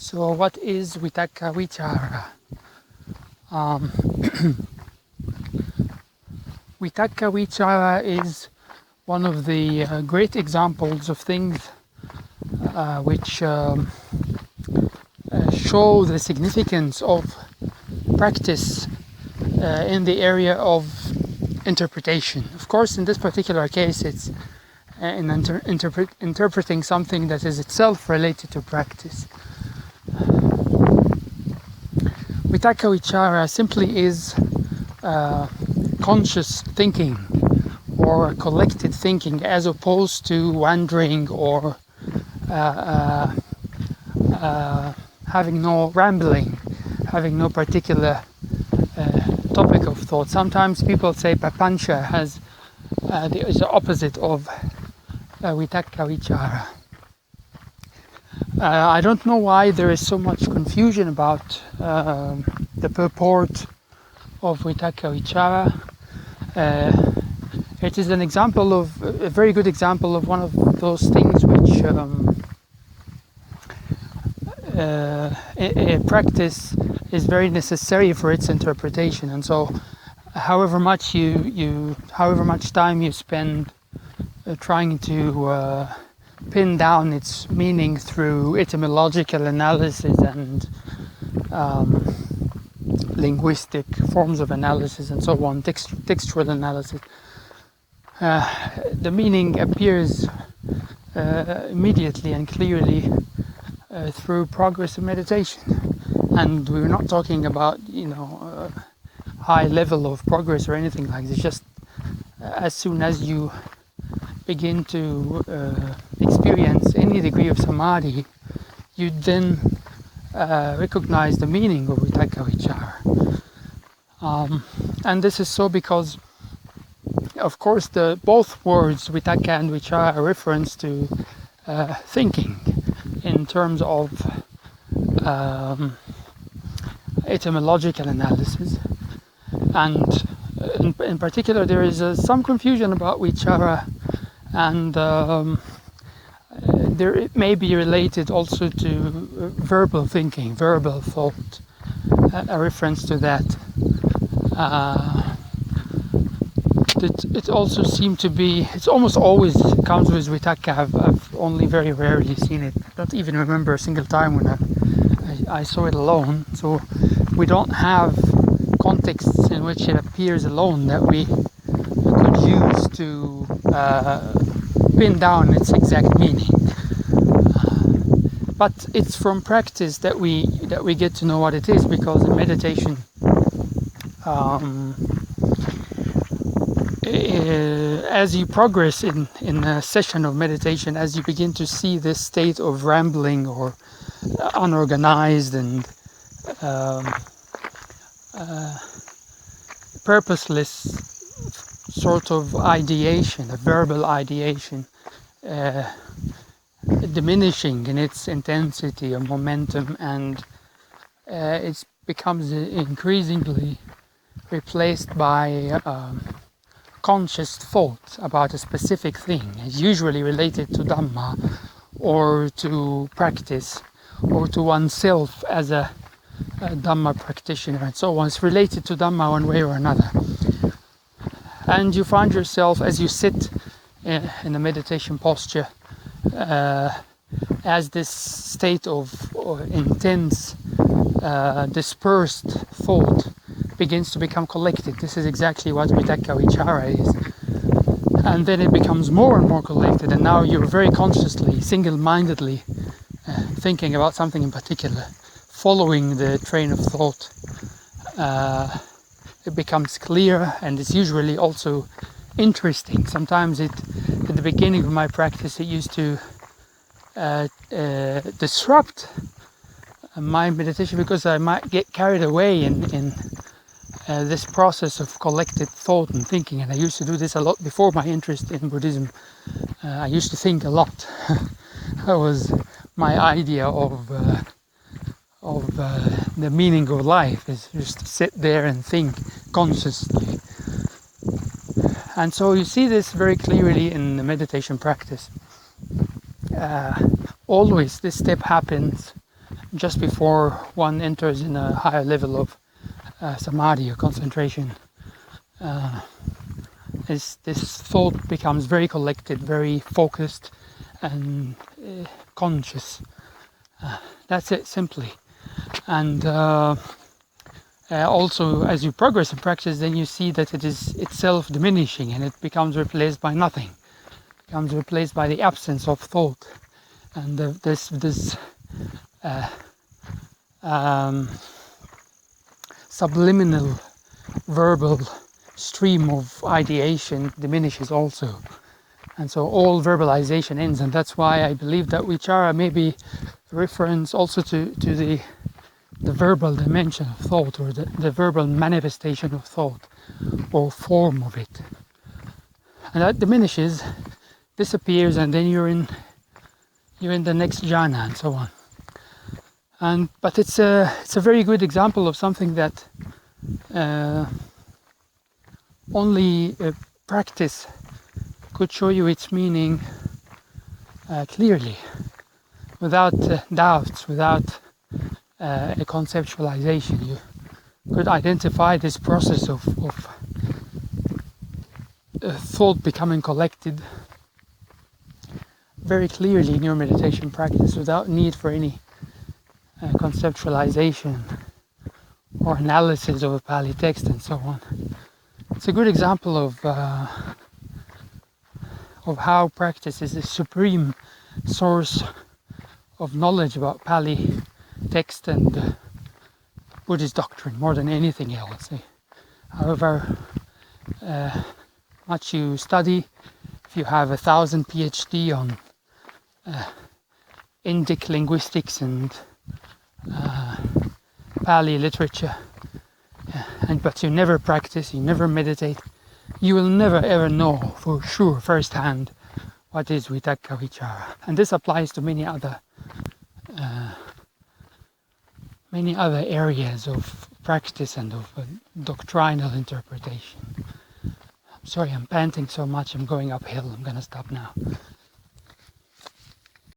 So what is Vitakka-Vicāra? Vitakka-Vicāra is one of the great examples of things which show the significance of practice in the area of interpretation. Of course, in this particular case, it's in interpreting something that is itself related to practice. Vitakka-Vicāra simply is conscious thinking or collected thinking, as opposed to wandering or having no rambling, having no particular topic of thought. Sometimes people say papancha is the opposite of Vitakka-Vicāra. I don't know why there is so much confusion about the purport of Vitakka-Vicāra. It is a very good example of one of those things which a practice is very necessary for its interpretation, and so however much time you spend trying to pin down its meaning through etymological analysis and linguistic forms of analysis and so on, textual analysis, the meaning appears immediately and clearly through progress in meditation. And we're not talking about high level of progress or anything like this. Just as soon as you begin to experience any degree of samadhi, you then recognize the meaning of Vitakka-Vicāra. And this is so because, of course, both words Vitakka and Vichara are reference to thinking in terms of etymological analysis, and in particular there is some confusion about Vichara, and it may be related also to verbal thinking, verbal thought, a reference to that. It also seemed to be, it's almost always comes with Vitakka. I've only very rarely seen it. I don't even remember a single time when I saw it alone. So we don't have contexts in which it appears alone that we could use to pin down its exact meaning. But it's from practice that we get to know what it is, because in meditation, as you progress in a session of meditation, as you begin to see this state of rambling or unorganized and purposeless sort of ideation, a verbal ideation, diminishing in its intensity or momentum, and it becomes increasingly replaced by conscious thought about a specific thing. It's usually related to Dhamma or to practice or to oneself as a Dhamma practitioner and so on. It's related to Dhamma one way or another. And you find yourself, as you sit in a meditation posture, as this state of intense, dispersed thought begins to become collected. This is exactly what Vitakka-Vicāra is. And then it becomes more and more collected, and now you're very consciously, single-mindedly thinking about something in particular, following the train of thought. It becomes clear, and it's usually also interesting. Sometimes at the beginning of my practice, it used to disrupt my meditation, because I might get carried away in this process of collected thought and thinking. And I used to do this a lot before my interest in Buddhism. I used to think a lot. That was my idea of the meaning of life, is just to sit there and think consciously. And so you see this very clearly in the meditation practice. Always this step happens just before one enters in a higher level of samadhi or concentration, this thought becomes very collected, very focused and conscious. That's it, simply. And also, as you progress in practice, then you see that it is itself diminishing, and it becomes replaced by nothing. It becomes replaced by the absence of thought, and this subliminal verbal stream of ideation diminishes also. And so all verbalization ends, and that's why I believe that vichara may be a reference also to the verbal dimension of thought, or the verbal manifestation of thought, or form of it. And that diminishes, disappears, and then you're in the next jhana and so on. But it's a very good example of something that only practice could show you its meaning clearly, without doubts, without a conceptualization. You could identify this process of thought becoming collected very clearly in your meditation practice, without need for any conceptualization or analysis of a Pali text and so on. It's a good example of how practice is the supreme source of knowledge about Pali text and Buddhist doctrine more than anything else. However much you study, if you have 1,000 PhD on Indic linguistics and Pali literature, but you never practice, you never meditate, you will never ever know for sure firsthand what is Vitakka-Vicāra. And this applies to many other areas of practice and of doctrinal interpretation. I'm sorry, I'm panting so much, I'm going uphill, I'm gonna stop now.